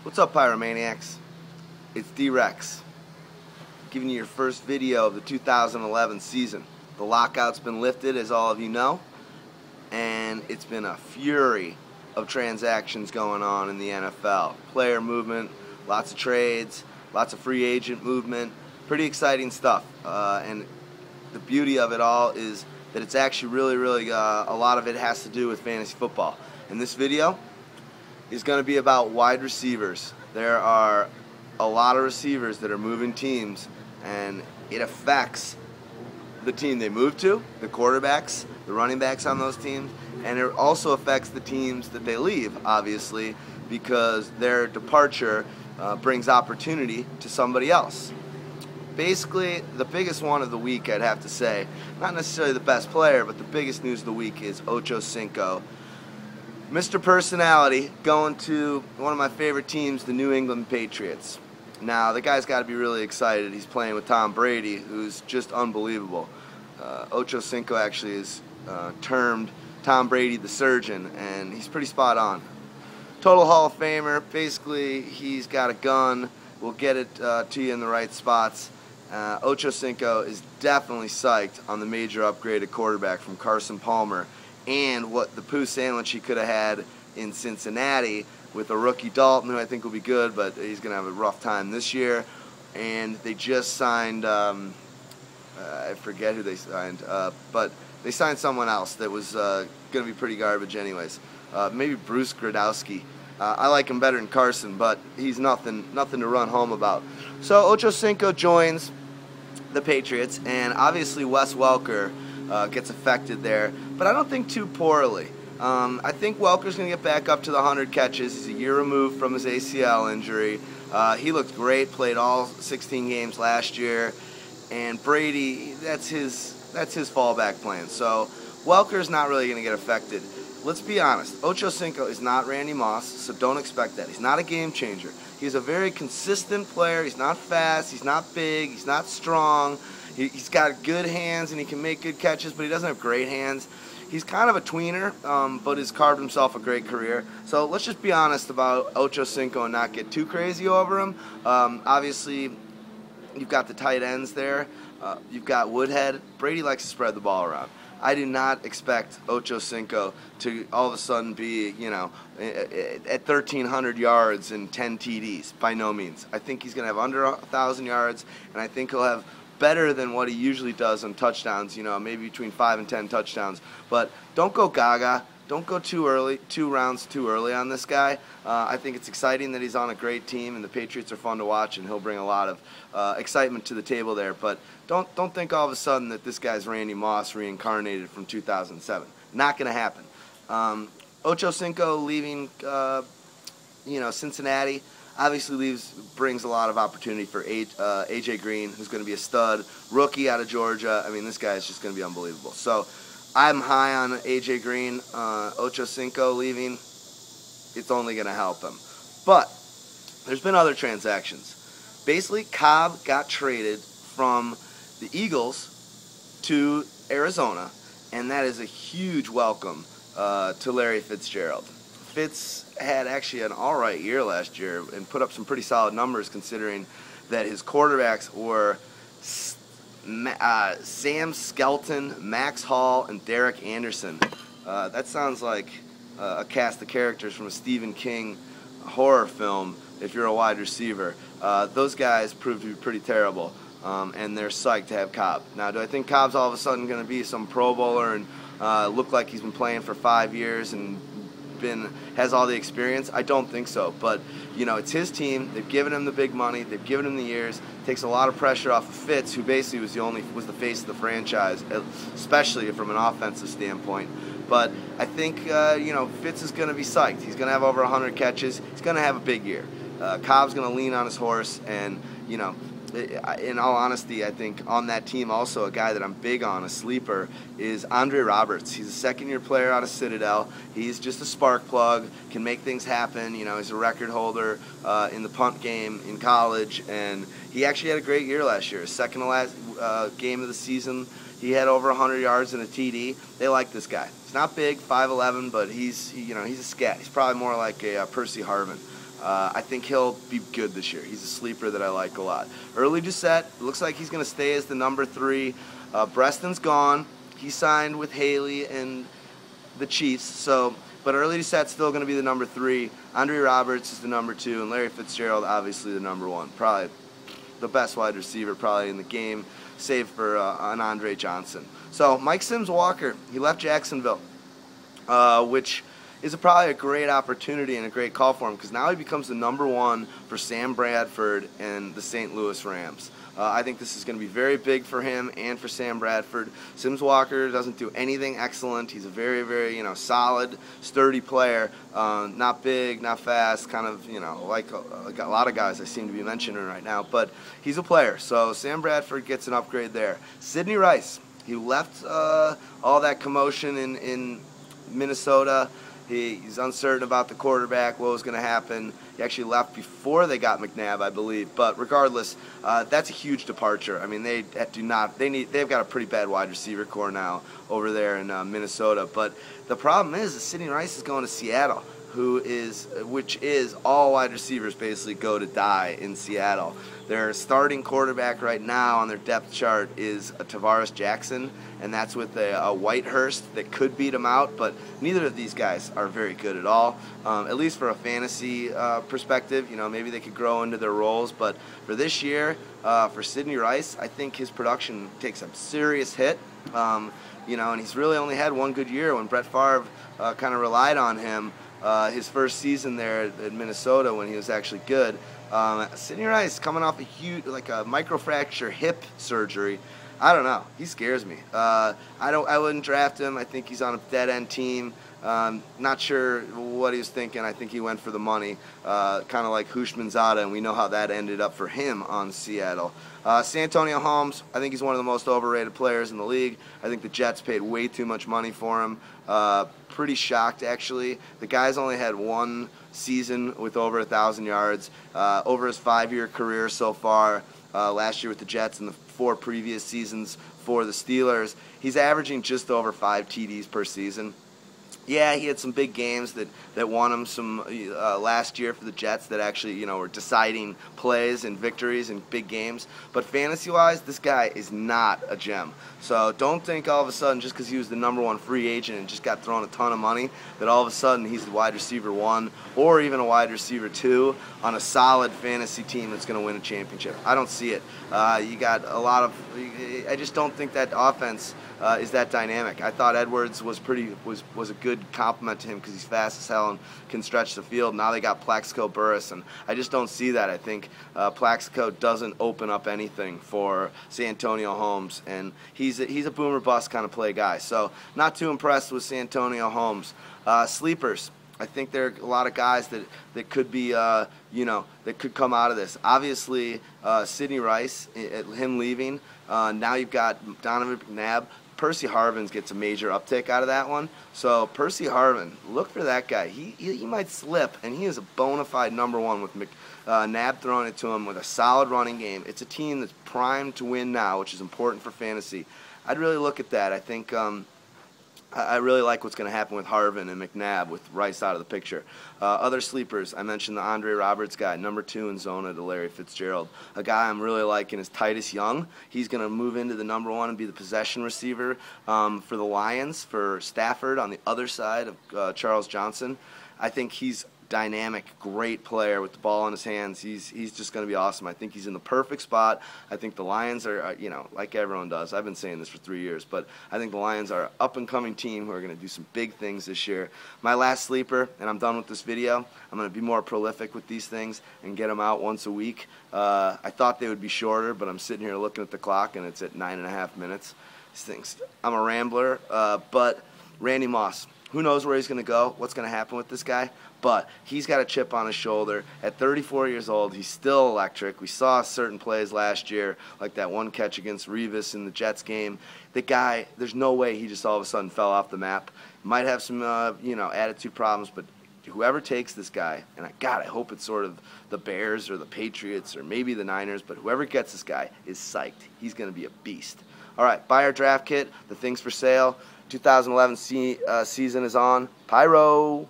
What's up, Pyromaniacs? It's D-Rex, giving you your first video of the 2011 season. The lockout's been lifted, as all of you know, and it's been a fury of transactions going on in the NFL. Player movement, lots of trades, lots of free agent movement, pretty exciting stuff. And the beauty of it all is that it's actually really a lot of it has to do with fantasy football. And this video is going to be about wide receivers. There are a lot of receivers that are moving teams, and it affects the team they move to, the quarterbacks, the running backs on those teams, and it also affects the teams that they leave, obviously, because their departure brings opportunity to somebody else. Basically, the biggest one of the week, I'd have to say, not necessarily the best player, but the biggest news of the week is Ochocinco. Mr. Personality going to one of my favorite teams, the New England Patriots. Now, the guy's got to be really excited. He's playing with Tom Brady, who's just unbelievable. Ochocinco actually is termed Tom Brady the surgeon, and he's pretty spot on. Total Hall of Famer. Basically, he's got a gun. We'll get it to you in the right spots. Ochocinco is definitely psyched on the major upgraded quarterback from Carson Palmer, and what the poo sandwich he could have had in Cincinnati with a rookie Dalton, who I think will be good, but he's going to have a rough time this year. And they just signed, I forget who they signed, but they signed someone else that was going to be pretty garbage anyways. Maybe Bruce Gradowski. I like him better than Carson, but he's nothing to run home about. So Ochocinco joins the Patriots, and obviously Wes Welker gets affected there, but I don't think too poorly. I think Welker's going to get back up to the 100 catches. He's a year removed from his ACL injury. He looked great, played all 16 games last year, and Brady, that's his fallback plan. So Welker's not really going to get affected. Let's be honest, Ochocinco is not Randy Moss, so don't expect that. He's not a game changer. He's a very consistent player. He's not fast, he's not big, he's not strong. He's got good hands and he can make good catches, but he doesn't have great hands. He's kind of a tweener, but has carved himself a great career. So let's just be honest about Ochocinco and not get too crazy over him. Obviously, you've got the tight ends there. You've got Woodhead. Brady likes to spread the ball around. I do not expect Ochocinco to all of a sudden be, you know, at 1,300 yards and 10 TDs. By no means. I think he's going to have under 1,000 yards, and I think he'll have better than what he usually does on touchdowns, you know, maybe between 5 and 10 touchdowns. But don't go gaga. Don't go too early, 2 rounds too early on this guy. I think it's exciting that he's on a great team, and the Patriots are fun to watch, and he'll bring a lot of excitement to the table there. But don't think all of a sudden that this guy's Randy Moss reincarnated from 2007. Not going to happen. Ochocinco leaving, you know, Cincinnati. Obviously brings a lot of opportunity for A.J. Green, who's going to be a stud. Rookie out of Georgia. I mean, this guy is just going to be unbelievable. So I'm high on A.J. Green. Ochocinco leaving, it's only going to help him. But there's been other transactions. Basically, Cobb got traded from the Eagles to Arizona, and that is a huge welcome to Larry Fitzgerald. Fitz had actually an all-right year last year and put up some pretty solid numbers considering that his quarterbacks were Sam Skelton, Max Hall, and Derek Anderson. That sounds like a cast of characters from a Stephen King horror film if you're a wide receiver. Those guys proved to be pretty terrible, and they're psyched to have Cobb. Now, do I think Cobb's all of a sudden going to be some Pro Bowler and look like he's been playing for 5 years and has all the experience? I don't think so, but you know, it's his team. They've given him the big money. They've given him the years. It takes a lot of pressure off of Fitz, who basically was the face of the franchise, especially from an offensive standpoint. But I think you know, Fitz is going to be psyched. He's going to have over 100 catches. He's going to have a big year. Cobb's going to lean on his horse, and you know, in all honesty, I think on that team also a guy that I'm big on, a sleeper, is Andre Roberts. He's a second-year player out of Citadel. He's just a spark plug, can make things happen. You know, he's a record holder in the punt game in college, and he actually had a great year last year. His second to last game of the season, he had over 100 yards and a TD. They like this guy. He's not big, 5'11", but he's a scat. He's probably more like a Percy Harvin. I think he'll be good this year. He's a sleeper that I like a lot. Early Doucette, looks like he's going to stay as the number 3. Breston's gone. He signed with Haley and the Chiefs, but Early Doucette's still going to be the number 3. Andre Roberts is the number 2, and Larry Fitzgerald obviously the number 1. Probably the best wide receiver probably in the game, save for an Andre Johnson. So Mike SimsWalker, he left Jacksonville, which is probably a great opportunity and a great call for him, because now he becomes the number 1 for Sam Bradford and the St. Louis Rams. I think this is going to be very big for him and for Sam Bradford. SimsWalker doesn't do anything excellent. He's a very, very, solid, sturdy player. Not big, not fast, kind of, like a lot of guys I seem to be mentioning right now. But he's a player, so Sam Bradford gets an upgrade there. Sidney Rice, he left all that commotion in Minnesota. He's uncertain about the quarterback, what was going to happen. He actually left before they got McNabb, I believe. But regardless, that's a huge departure. I mean, they've got a pretty bad wide receiver core now over there in Minnesota. But the problem is that Sidney Rice is going to Seattle, which is all wide receivers basically go to die in Seattle. Their starting quarterback right now on their depth chart is a Tavares Jackson, and that's with a Whitehurst that could beat him out, but neither of these guys are very good at all, at least for a fantasy perspective. Maybe they could grow into their roles, but for this year, for Sidney Rice, I think his production takes a serious hit. And he's really only had one good year when Brett Favre kind of relied on him his first season there at Minnesota when he was actually good. Sidney Rice coming off a huge, like a microfracture hip surgery. I don't know. He scares me. I wouldn't draft him. I think he's on a dead-end team. Not sure what he was thinking. I think he went for the money, kind of like Hushmanzada, and we know how that ended up for him on Seattle. Santonio Homles, I think he's one of the most overrated players in the league. I think the Jets paid way too much money for him. Pretty shocked, actually. The guy's only had one season with over 1,000 yards over his 5-year career so far. Last year with the Jets and the 4 previous seasons for the Steelers, he's averaging just over 5 TDs per season. Yeah, he had some big games that won him some last year for the Jets that actually, were deciding plays and victories in big games. But fantasy-wise, this guy is not a gem. So don't think all of a sudden just because he was the number 1 free agent and just got thrown a ton of money that all of a sudden he's the wide receiver 1 or even a wide receiver 2 on a solid fantasy team that's going to win a championship. I don't see it. You got a lot of. I just don't think that offense is that dynamic. I thought Edwards was a good compliment to him because he's fast as hell and can stretch the field. Now they got Plaxico Burress, and I just don't see that. I think Plaxico doesn't open up anything for Santonio Homles, and he's a boomer bust kind of play guy. So not too impressed with Santonio Homles. Sleepers. I think there are a lot of guys that could be, that could come out of this. Obviously, Sidney Rice, him leaving. Now you've got Donovan McNabb. Percy Harvin gets a major uptick out of that one. So Percy Harvin, look for that guy. He might slip, and he is a bona fide number 1 with McNabb throwing it to him with a solid running game. It's a team that's primed to win now, which is important for fantasy. I'd really look at that. I think I really like what's going to happen with Harvin and McNabb with Rice out of the picture. Other sleepers, I mentioned the Andre Roberts guy, number 2 in Zona to Larry Fitzgerald. A guy I'm really liking is Titus Young. He's going to move into the number 1 and be the possession receiver for the Lions, for Stafford on the other side of Charles Johnson. I think he's dynamic, great player with the ball in his hands. He's just going to be awesome. I think he's in the perfect spot. I think the Lions are, like everyone does. I've been saying this for 3 years, but I think the Lions are an up-and-coming team who are going to do some big things this year. My last sleeper, and I'm done with this video. I'm going to be more prolific with these things and get them out once a week. I thought they would be shorter, but I'm sitting here looking at the clock, and it's at 9.5 minutes. These things, I'm a rambler, but Randy Moss. Who knows where he's going to go, what's going to happen with this guy, but he's got a chip on his shoulder. At 34 years old, he's still electric. We saw certain plays last year, like that one catch against Revis in the Jets game. The guy, there's no way he just all of a sudden fell off the map. Might have some, attitude problems, but whoever takes this guy, and I hope it's sort of the Bears or the Patriots or maybe the Niners, but whoever gets this guy is psyched. He's going to be a beast. All right, buy our draft kit. The thing's for sale. 2011 season is on. Pyro!